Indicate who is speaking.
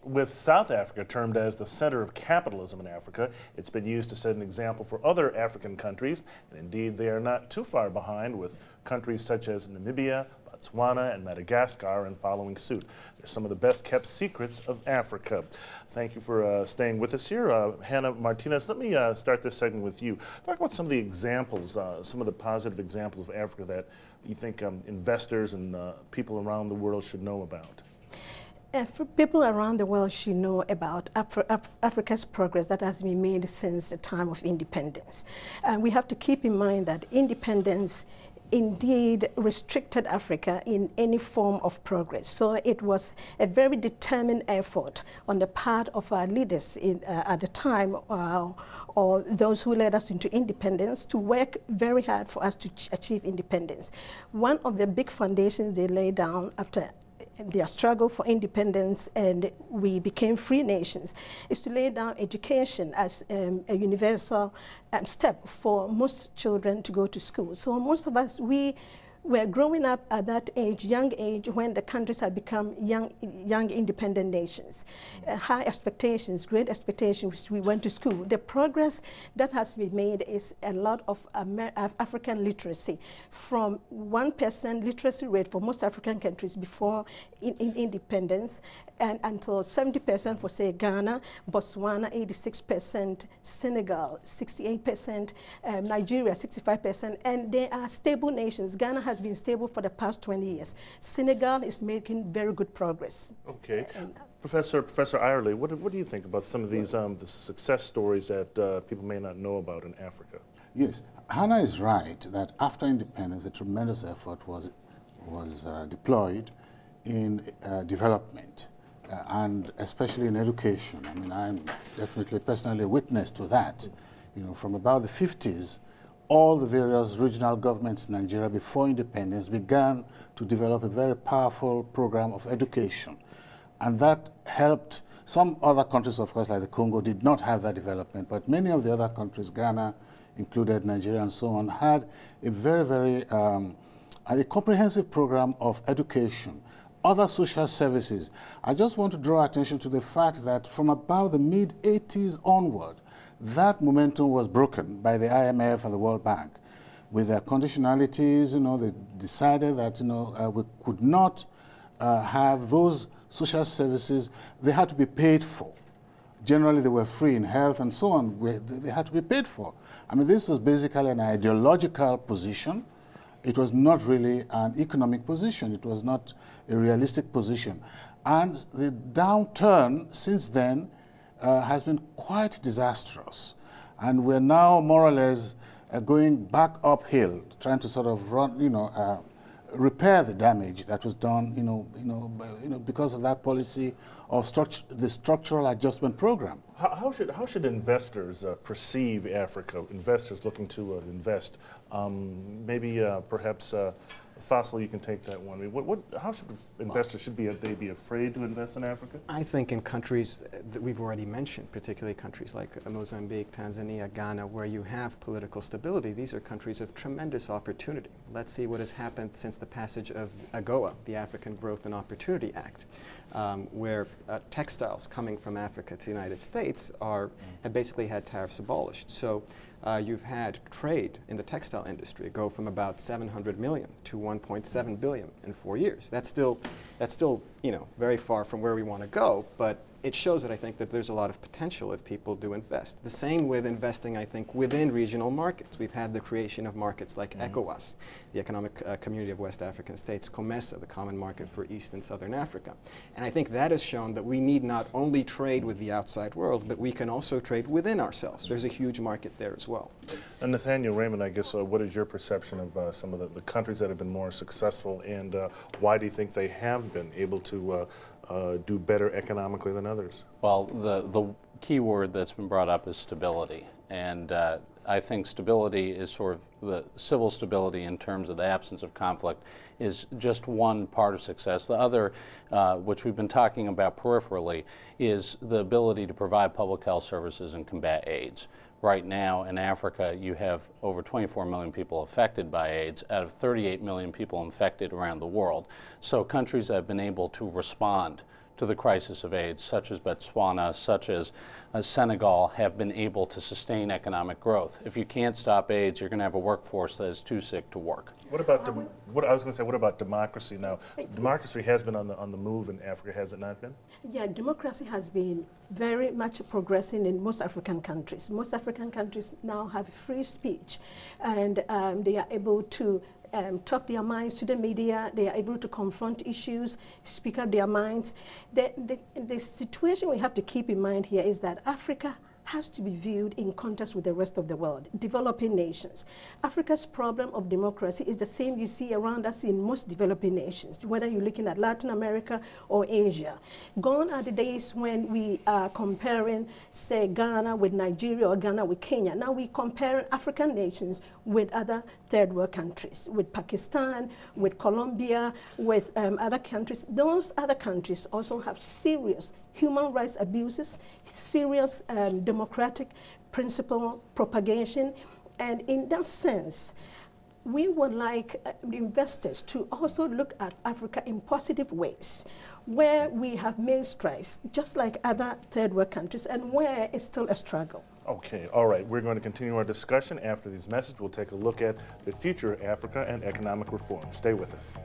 Speaker 1: With South Africa termed as the center of capitalism in Africa, it's been used to set an example for other African countries, and indeed they are not too far behind, with countries such as Namibia, Botswana, and Madagascar and following suit. They're some of the best kept secrets of Africa. Thank you for staying with us here. Hannah Martinez, let me start this segment with you. Talk about some of the examples, some of the positive examples of Africa that you think investors and people around the world should know about.
Speaker 2: For people around the world should know about Africa's progress that has been made since the time of independence. And we have to keep in mind that independence indeed restricted Africa in any form of progress. So it was a very determined effort on the part of our leaders at the time, or those who led us into independence, to work very hard for us to achieve independence. One of the big foundations they laid down after their struggle for independence and we became free nations is to lay down education as a universal step for most children to go to school. So most of us, we were growing up at that age, young age, when the countries had become young independent nations. High expectations, great expectations, we went to school. The progress that has been made is a lot of African literacy, from 1% literacy rate for most African countries before independence, and until 70% for, say, Ghana, Botswana, 86%, Senegal, 68%, Nigeria, 65%, and they are stable nations. Ghana has been stable for the past 20 years. Senegal is making very good progress.
Speaker 1: Okay. Professor Ayerle, what do you think about some of these the success stories that people may not know about in Africa?
Speaker 3: Yes, Hannah is right that after independence, a tremendous effort was deployed in development. And especially in education. I mean, I'm definitely personally a witness to that. You know, from about the 50s, all the various regional governments in Nigeria before independence began to develop a very powerful program of education. And that helped some other countries, of course, like the Congo, did not have that development, but many of the other countries, Ghana included, Nigeria and so on, had a very a comprehensive program of education. Other social services. I just want to draw attention to the fact that from about the mid-80s onward, that momentum was broken by the IMF and the World Bank. With their conditionalities, you know, they decided that, you know, we could not have those social services. They had to be paid for. Generally, they were free in health and so on. They had to be paid for. I mean, this was basically an ideological position. It was not really an economic position. It was not a realistic position. And the downturn since then has been quite disastrous. And we're now more or less going back uphill, trying to sort of repair the damage that was done, because of that policy of the structural adjustment program.
Speaker 1: How should investors perceive Africa? Investors looking to invest, maybe perhaps. Faisal, you can take that one. I mean, how should investors they be afraid to invest in Africa?
Speaker 4: I think in countries that we've already mentioned, particularly countries like Mozambique, Tanzania, Ghana, where you have political stability, these are countries of tremendous opportunity. Let's see what has happened since the passage of AGOA, the African Growth and Opportunity Act, where textiles coming from Africa to the United States have basically had tariffs abolished. So you've had trade in the textile industry go from about 700 million to 1.7 billion in 4 years. That's still, very far from where we want to go, but it shows that I think that there's a lot of potential if people do invest. The same with investing, I think, within regional markets. We've had the creation of markets like ECOWAS, the Economic Community of West African States, COMESA, the Common Market for East and Southern Africa. And I think that has shown that we need not only trade with the outside world, but we can also trade within ourselves. There's a huge market there as well.
Speaker 1: And Nathaniel Raymond, I guess, what is your perception of some of the countries that have been more successful, and why do you think they have been able to do better economically than others?
Speaker 5: Well, the key word that's been brought up is stability. And I think stability is sort of the civil stability in terms of the absence of conflict is just one part of success. The other, which we've been talking about peripherally, is the ability to provide public health services and combat AIDS. Right now in Africa, you have over 24 million people affected by AIDS out of 38 million people infected around the world. So countries that have been able to respond to the crisis of AIDS, such as Botswana, such as Senegal, have been able to sustain economic growth. If you can't stop AIDS, you're going to have a workforce that is too sick to work.
Speaker 1: What about what about democracy now? Democracy has been on the move in Africa, has it not been?
Speaker 2: Yeah, democracy has been very much progressing in most African countries. Most African countries now have free speech, and they are able to talk their minds to the media. They are able to confront issues, speak up their minds. The situation we have to keep in mind here is that Africa has to be viewed in context with the rest of the world, developing nations. Africa's problem of democracy is the same you see around us in most developing nations, whether you're looking at Latin America or Asia. Gone are the days when we are comparing, say, Ghana with Nigeria or Ghana with Kenya. Now we compare African nations with other third world countries, with Pakistan, with Colombia, with other countries. Those other countries also have serious human rights abuses, serious democratic principle propagation, and in that sense, we would like investors to also look at Africa in positive ways, where we have made strides, just like other third world countries, and where it's still a struggle.
Speaker 1: Okay, all right. We're going to continue our discussion. After these messages, we'll take a look at the future of Africa and economic reform. Stay with us.